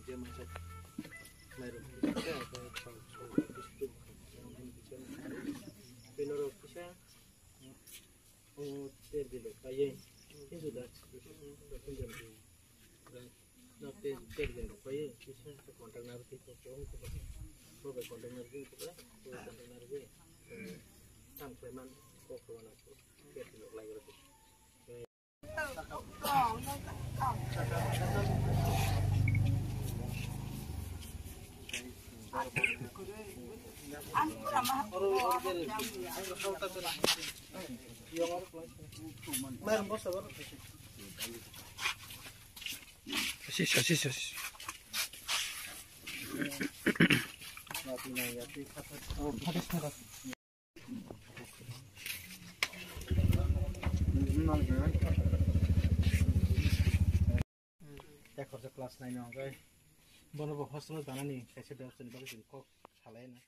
dia masak meru bisa apa kalau itu bisa penoro bisa terjadi kayak ini sudah pinjam dan nanti terjadi kayak bisa kontak nanti kau kontak nanti kontak nanti sampai man kau kawan aku terjadi lagi lagi देखो जो क्लास 9 में गए बनो वो हॉस्टल जाना नहीं कैसे डर से निकल के कॉक चलाए ना